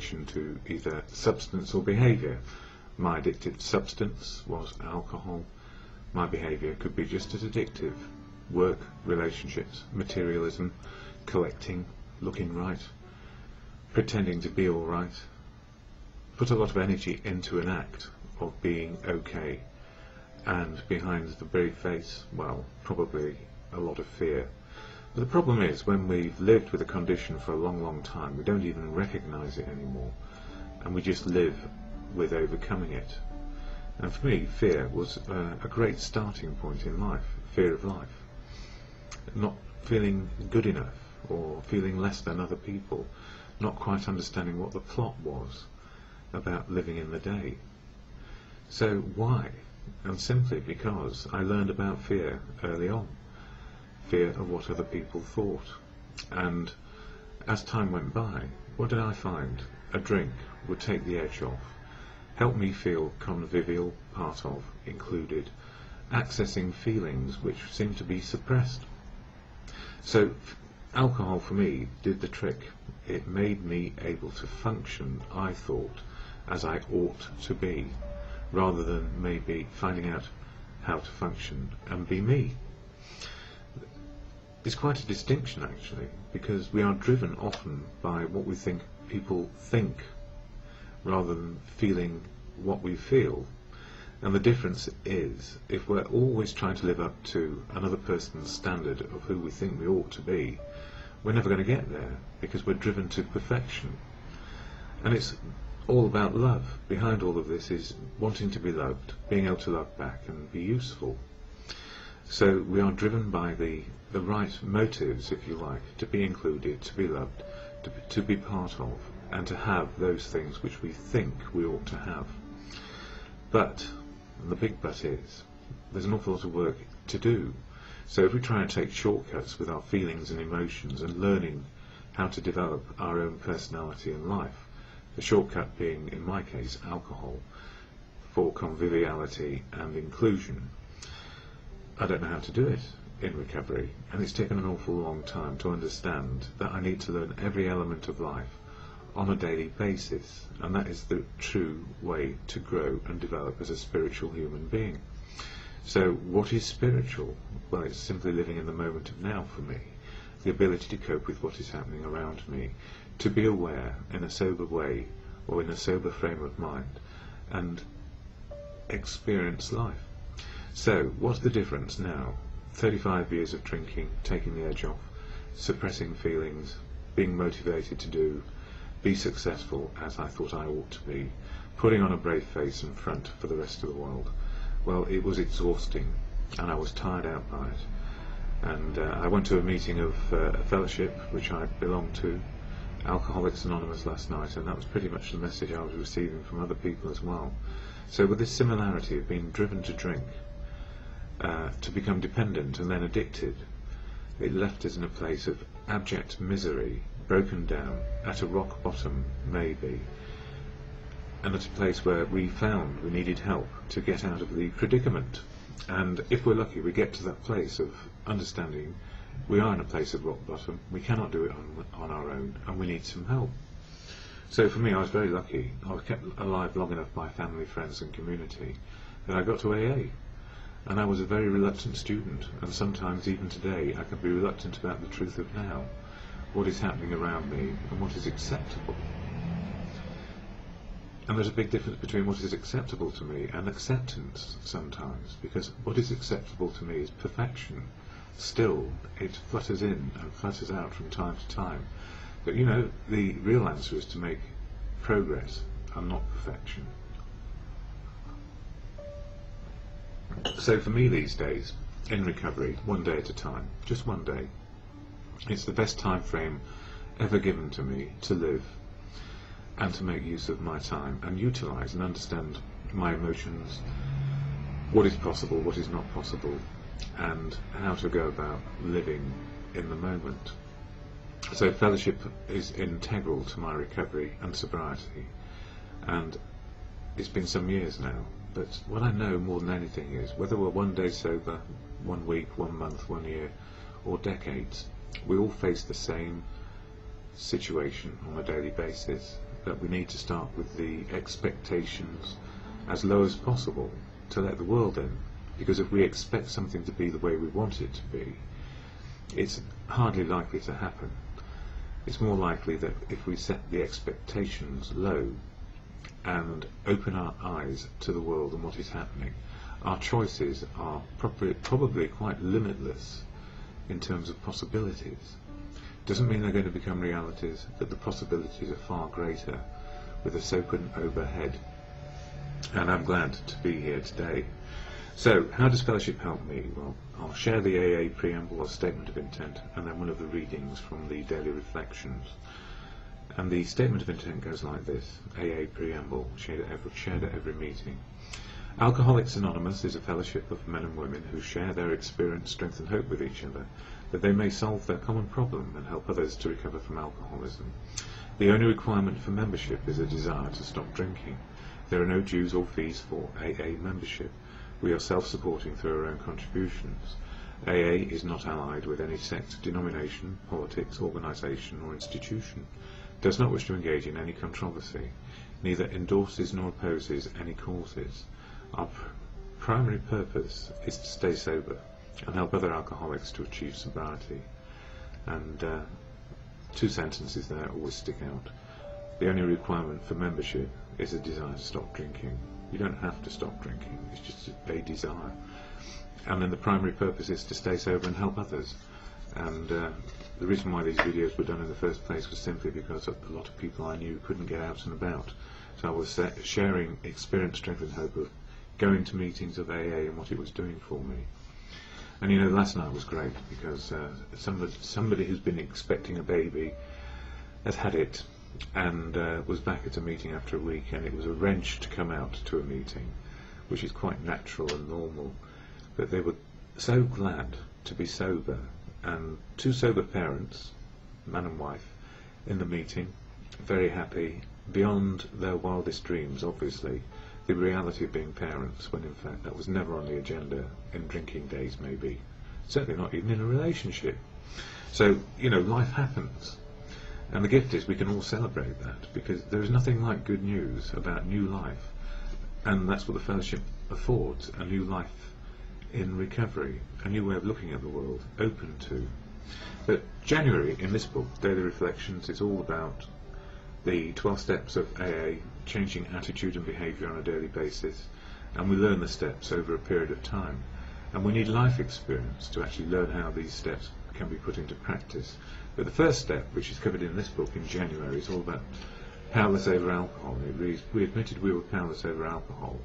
addiction to either substance or behaviour. My addictive substance was alcohol. My behaviour could be just as addictive: work, relationships, materialism, collecting, looking right, pretending to be all right. Put a lot of energy into an act of being okay, and behind the brave face, well, probably a lot of fear. But the problem is, when we've lived with a condition for a long, long time, we don't even recognise it anymore, and we just live with overcoming it. And for me, fear was a great starting point in life. Fear of life, not feeling good enough, or feeling less than other people, not quite understanding what the plot was about living in the day. So why? And simply because I learned about fear early on. Fear of what other people thought. And as time went by, what did I find? A drink would take the edge off, help me feel convivial, part of, included, accessing feelings which seemed to be suppressed. So alcohol for me did the trick. It made me able to function, I thought, as I ought to be, rather than maybe finding out how to function and be me. It's quite a distinction, actually, because we are driven often by what we think people think, rather than feeling what we feel. And the difference is, if we're always trying to live up to another person's standard of who we think we ought to be, we're never going to get there, because we're driven to perfection. And it's all about love. Behind all of this is wanting to be loved, being able to love back and be useful. So we are driven by the right motives, if you like, to be included, to be loved, to be part of, and to have those things which we think we ought to have. But, and the big but is, there's an awful lot of work to do. So if we try and take shortcuts with our feelings and emotions and learning how to develop our own personality and life, the shortcut being, in my case, alcohol, for conviviality and inclusion, I don't know how to do it in recovery, and it's taken an awful long time to understand that I need to learn every element of life on a daily basis, and that is the true way to grow and develop as a spiritual human being. So what is spiritual? Well, it's simply living in the moment of now for me, the ability to cope with what is happening around me, to be aware in a sober way or in a sober frame of mind and experience life. So what's the difference now? 35 years of drinking, taking the edge off, suppressing feelings, being motivated to be successful as I thought I ought to be, putting on a brave face in front for the rest of the world. Well, it was exhausting, and I was tired out by it. And I went to a meeting of a fellowship which I belonged to, Alcoholics Anonymous, last night, and that was pretty much the message I was receiving from other people as well. So with this similarity of being driven to drink, to become dependent and then addicted, it left us in a place of abject misery, broken down, at a rock bottom maybe, and at a place where we found we needed help to get out of the predicament. And if we're lucky, we get to that place of understanding we are in a place of rock bottom, we cannot do it on our own, and we need some help. So for me, I was very lucky. I was kept alive long enough by family, friends and community that I got to AA. And I was a very reluctant student, and sometimes even today I can be reluctant about the truth of now, what is happening around me and what is acceptable. And there's a big difference between what is acceptable to me and acceptance sometimes, because what is acceptable to me is perfection. Still, it flutters in and flutters out from time to time. But you know, the real answer is to make progress and not perfection. So for me these days, in recovery, one day at a time, just one day, it's the best time frame ever given to me to live and to make use of my time and utilise and understand my emotions, what is possible, what is not possible, and how to go about living in the moment. So fellowship is integral to my recovery and sobriety, and it's been some years now, but what I know more than anything is, whether we're one day sober, 1 week, 1 month, 1 year, or decades, we all face the same situation on a daily basis, that we need to start with the expectations as low as possible to let the world in, because if we expect something to be the way we want it to be, it's hardly likely to happen. It's more likely that if we set the expectations low and open our eyes to the world and what is happening, our choices are probably quite limitless in terms of possibilities. Doesn't mean they're going to become realities, but the possibilities are far greater with us open overhead. And I'm glad to be here today. So, how does fellowship help me? Well, I'll share the AA preamble or statement of intent, and then one of the readings from the daily reflections. And the statement of intent goes like this: AA preamble, shared at every meeting. Alcoholics Anonymous is a fellowship of men and women who share their experience, strength and hope with each other, that they may solve their common problem and help others to recover from alcoholism. The only requirement for membership is a desire to stop drinking. There are no dues or fees for AA membership. We are self-supporting through our own contributions. AA is not allied with any sect, denomination, politics, organisation or institution, does not wish to engage in any controversy, neither endorses nor opposes any causes. Our primary purpose is to stay sober and help other alcoholics to achieve sobriety. And two sentences there always stick out. The only requirement for membership is a desire to stop drinking. You don't have to stop drinking, it's just a desire. And then the primary purpose is to stay sober and help others. And the reason why these videos were done in the first place was simply because a lot of people I knew couldn't get out and about. So I was sharing experience, strength and hope of going to meetings of AA and what it was doing for me. And you know, last night was great because somebody who's been expecting a baby has had it, and was back at a meeting after a week, and it was a wrench to come out to a meeting, which is quite natural and normal, but they were so glad to be sober, and two sober parents, man and wife, in the meeting, very happy, beyond their wildest dreams, obviously, the reality of being parents, when in fact that was never on the agenda in drinking days, maybe, certainly not even in a relationship. So, you know, life happens. And the gift is we can all celebrate that, because there is nothing like good news about new life, and that's what the fellowship affords, a new life in recovery, a new way of looking at the world, open to. But January, in this book, Daily Reflections, is all about the 12 steps of AA, changing attitude and behaviour on a daily basis, and we learn the steps over a period of time, and we need life experience to actually learn how these steps can be put into practice. But the first step, which is covered in this book in January, is all about powerless over alcohol. We admitted we were powerless over alcohol,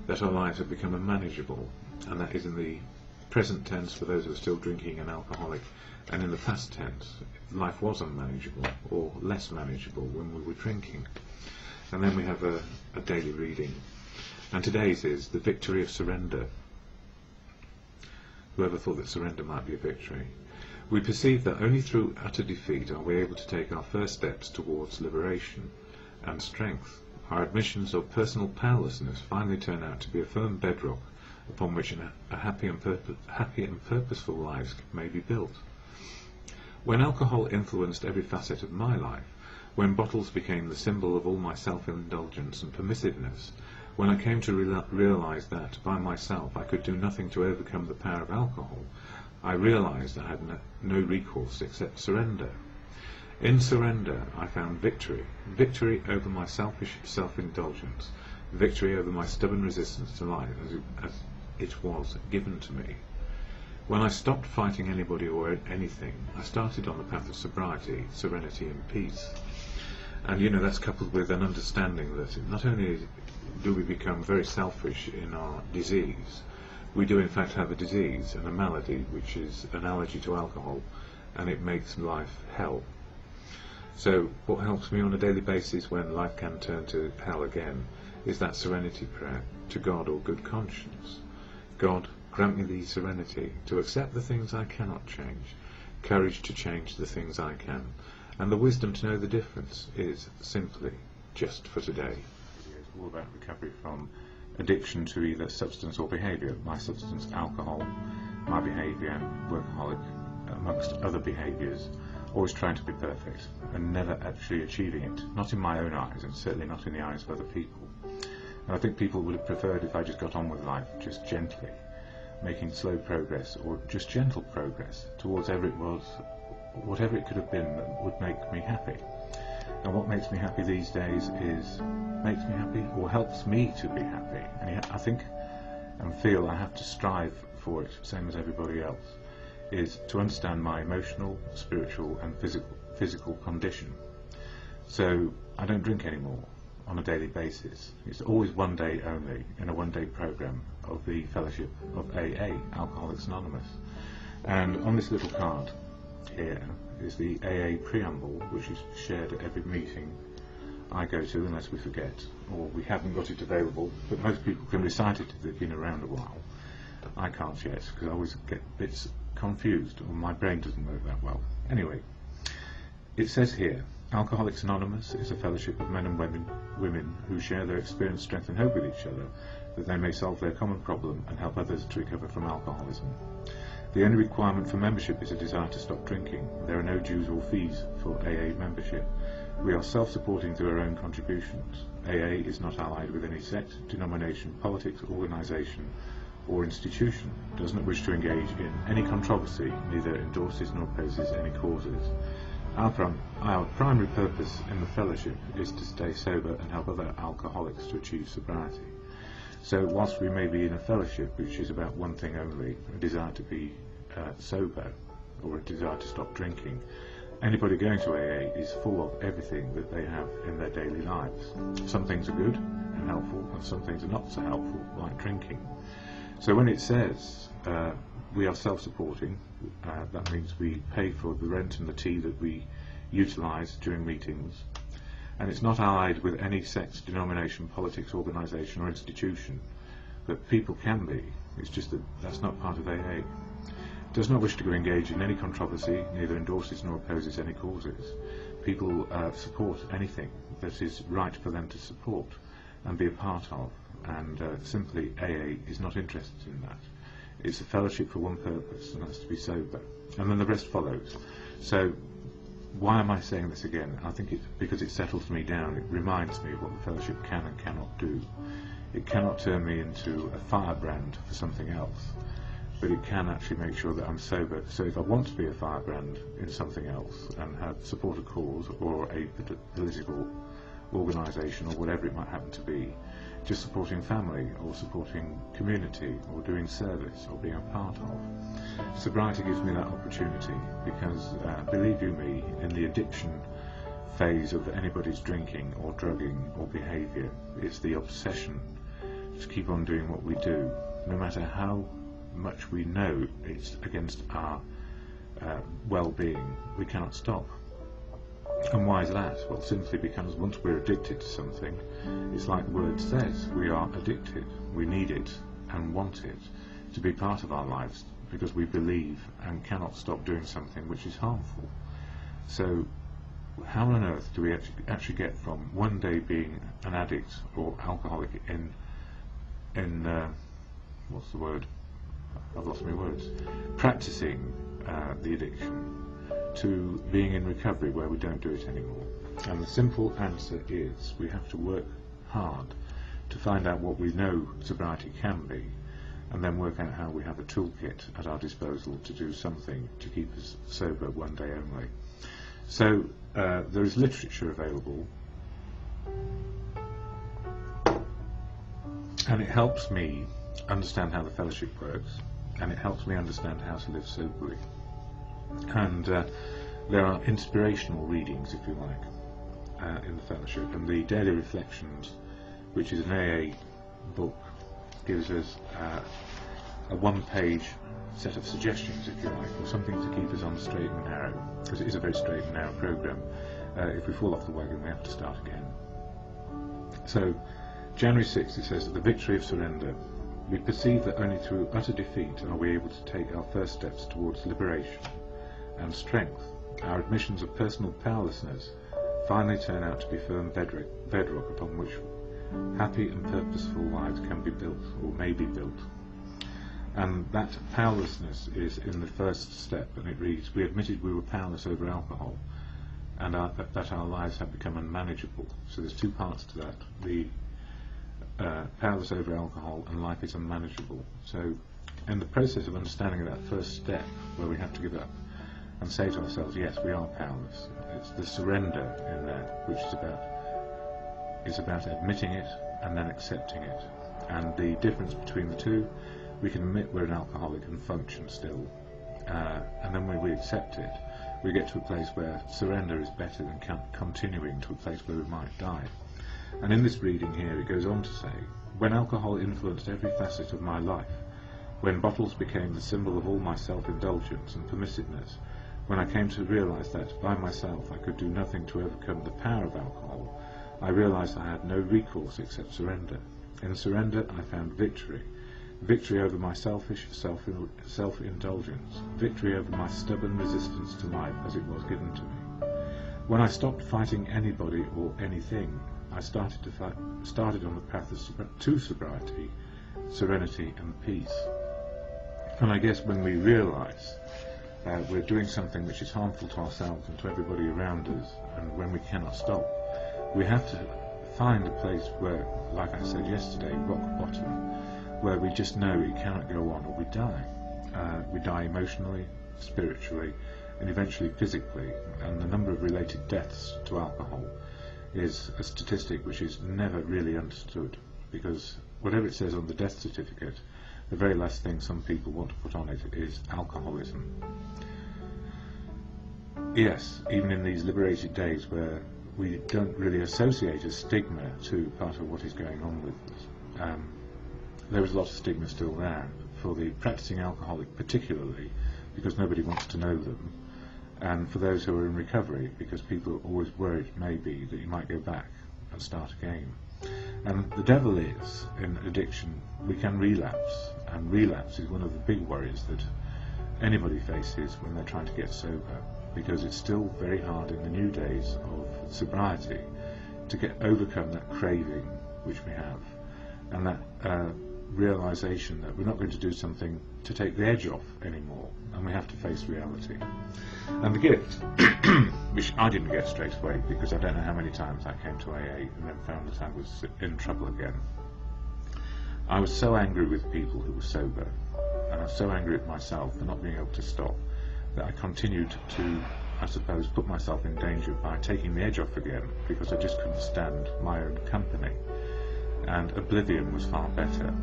that our lives have become unmanageable, and that is in the present tense for those who are still drinking and alcoholic, and in the past tense, life was unmanageable or less manageable when we were drinking. And then we have a daily reading, and today's is the victory of surrender. Whoever thought that surrender might be a victory? We perceive that only through utter defeat are we able to take our first steps towards liberation and strength. Our admissions of personal powerlessness finally turn out to be a firm bedrock upon which a happy and purposeful life may be built. When alcohol influenced every facet of my life, when bottles became the symbol of all my self-indulgence and permissiveness, when I came to realise that by myself I could do nothing to overcome the power of alcohol, I realised I had no recourse except surrender. In surrender I found victory, victory over my selfish self-indulgence, victory over my stubborn resistance to life as it was given to me. When I stopped fighting anybody or anything, I started on the path of sobriety, serenity and peace. And you know, that's coupled with an understanding that not only do we become very selfish in our disease, we do in fact have a disease and a malady which is an allergy to alcohol, and it makes life hell. So what helps me on a daily basis when life can turn to hell again is that serenity prayer to God or good conscience. God, grant me the serenity to accept the things I cannot change, courage to change the things I can, and the wisdom to know the difference is simply just for today. It's all about recovery from addiction to either substance or behaviour. My substance, alcohol, my behaviour, workaholic, amongst other behaviours, always trying to be perfect and never actually achieving it, not in my own eyes and certainly not in the eyes of other people. And I think people would have preferred if I just got on with life, just gently, making slow progress or just gentle progress towards whatever it could have been that would make me happy. And what makes me happy these days makes me happy or helps me to be happy. And I think and feel I have to strive for it, same as everybody else, is to understand my emotional, spiritual and physical condition. So I don't drink anymore on a daily basis. It's always one day only in a one-day program of the Fellowship of AA, Alcoholics Anonymous. And on this little card here is the AA preamble, which is shared at every meeting I go to, unless we forget or we haven't got it available, but most people can recite it if they've been around a while. I can't yet because I always get bits confused or my brain doesn't work that well. Anyway, it says here, Alcoholics Anonymous is a fellowship of men and women who share their experience, strength and hope with each other, that they may solve their common problem and help others to recover from alcoholism. The only requirement for membership is a desire to stop drinking. There are no dues or fees for AA membership. We are self-supporting through our own contributions. AA is not allied with any sect, denomination, politics, organisation or institution, does not wish to engage in any controversy, neither endorses nor opposes any causes. Our primary purpose in the fellowship is to stay sober and help other alcoholics to achieve sobriety. So whilst we may be in a fellowship which is about one thing only, a desire to be sober or a desire to stop drinking, anybody going to AA is full of everything that they have in their daily lives. Some things are good and helpful and some things are not so helpful, like drinking. So when it says we are self-supporting, that means we pay for the rent and the tea that we utilise during meetings, and it's not allied with any sect, denomination, politics, organisation or institution, but people can be. It's just that that's not part of AA. Does not wish to engage in any controversy, neither endorses nor opposes any causes. People support anything that is right for them to support and be a part of, and simply AA is not interested in that. It's a fellowship for one purpose, and that's to be sober. And then the rest follows. So why am I saying this again? I think it's because it settles me down. It reminds me what the fellowship can and cannot do. It cannot turn me into a firebrand for something else, but it can actually make sure that I'm sober. So if I want to be a firebrand in something else and support a cause or a political organisation or whatever it might happen to be, just supporting family or supporting community or doing service or being a part of, sobriety gives me that opportunity, because believe you me, in the addiction phase of anybody's drinking or drugging or behaviour, it's the obsession to keep on doing what we do, no matter how much we know it's against our well-being. We cannot stop. And why is that? Well, simply because once we're addicted to something, it's like the word says, we are addicted. We need it and want it to be part of our lives because we believe and cannot stop doing something which is harmful. So how on earth do we actually get from one day being an addict or alcoholic in what's the word? I've lost my words. Practicing the addiction, to being in recovery where we don't do it anymore? And the simple answer is we have to work hard to find out what we know sobriety can be, and then work out how we have a toolkit at our disposal to do something to keep us sober one day only. So there is literature available, and it helps me understand how the fellowship works, and it helps me understand how to live soberly. And there are inspirational readings, if you like, in the fellowship, and the Daily Reflections, which is an AA book, gives us a one-page set of suggestions, if you like, or something to keep us on the straight and narrow, because it is a very straight and narrow program. If we fall off the wagon, we have to start again. So January 6th, it says, the victory of surrender. We perceive that only through utter defeat are we able to take our first steps towards liberation and strength. Our admissions of personal powerlessness finally turn out to be firm bedrock upon which happy and purposeful lives can be built, or may be built. And that powerlessness is in the first step, and it reads, we admitted we were powerless over alcohol, and that our lives had become unmanageable. So there's two parts to that, the powerless over alcohol and life is unmanageable. So in the process of understanding that first step, where we have to give up and say to ourselves, yes, we are powerless, it's the surrender in there, which is about admitting it and then accepting it. And the difference between the two, we can admit we're an alcoholic and function still, and then when we accept it, we get to a place where surrender is better than continuing to a place where we might die. And in this reading here it goes on to say, when alcohol influenced every facet of my life, when bottles became the symbol of all my self-indulgence and permissiveness, when I came to realise that by myself I could do nothing to overcome the power of alcohol, I realised I had no recourse except surrender. In surrender I found victory. Victory over my selfish self-indulgence, victory over my stubborn resistance to life as it was given to me. When I stopped fighting anybody or anything, I started on the path to sobriety, serenity and peace. And I guess when we realise we're doing something which is harmful to ourselves and to everybody around us, and when we cannot stop, we have to find a place where, like I said yesterday, rock bottom, where we just know it cannot go on or we die. We die emotionally, spiritually, and eventually physically, and the number of related deaths to alcohol is a statistic which is never really understood, because whatever it says on the death certificate, the very last thing some people want to put on it is alcoholism. Yes, even in these liberated days where we don't really associate a stigma to part of what is going on with us, there is a lot of stigma still there for the practicing alcoholic particularly, because nobody wants to know them, and for those who are in recovery, because people are always worried maybe that you might go back and start again. And the devil is, in addiction, we can relapse, and relapse is one of the big worries that anybody faces when they're trying to get sober, because it's still very hard in the new days of sobriety to overcome that craving which we have, and that realization that we're not going to do something to take the edge off anymore, and we have to face reality. And the gift, which I didn't get straight away, because I don't know how many times I came to AA and then found that I was in trouble again. I was so angry with people who were sober, and I was so angry at myself for not being able to stop, that I continued to, I suppose, put myself in danger by taking the edge off again, because I just couldn't stand my own company, and oblivion was far better.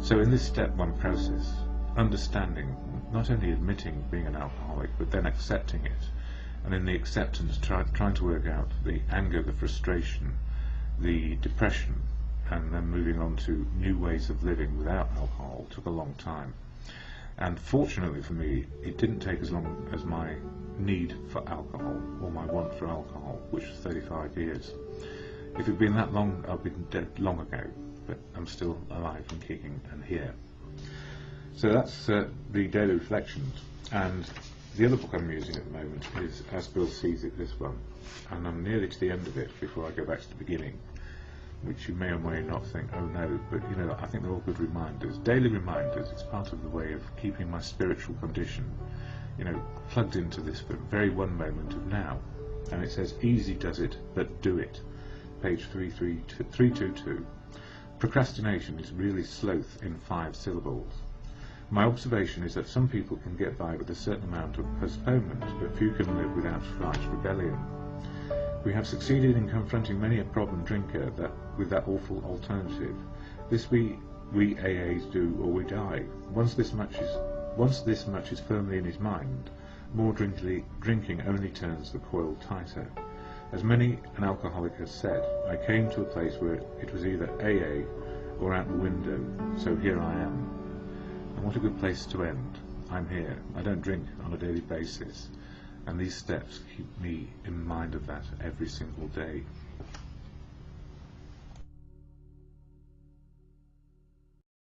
So in this step one process, understanding, not only admitting being an alcoholic, but then accepting it, and in the acceptance trying to work out the anger, the frustration, the depression, and then moving on to new ways of living without alcohol took a long time. And fortunately for me, it didn't take as long as my need for alcohol, or my want for alcohol, which was 35 years. If it had been that long, I'd been dead long ago, but I'm still alive and kicking and here. So that's the daily reflections. And the other book I'm using at the moment is As Bill Sees It, this one. And I'm nearly to the end of it before I go back to the beginning, which you may or may not think, oh no, but you know, I think they're all good reminders. Daily reminders, it's part of the way of keeping my spiritual condition, you know, plugged into this very one moment of now. And it says, easy does it, but do it. Page 322. Procrastination is really sloth in 5 syllables. My observation is that some people can get by with a certain amount of postponement, but few can live without slight rebellion. We have succeeded in confronting many a problem drinker with that awful alternative. This we AAs do, or we die. Once this much is firmly in his mind, more drinking only turns the coil tighter. As many an alcoholic has said, I came to a place where it was either AA or out the window, so here I am. And what a good place to end. I'm here. I don't drink on a daily basis, and these steps keep me in mind of that every single day.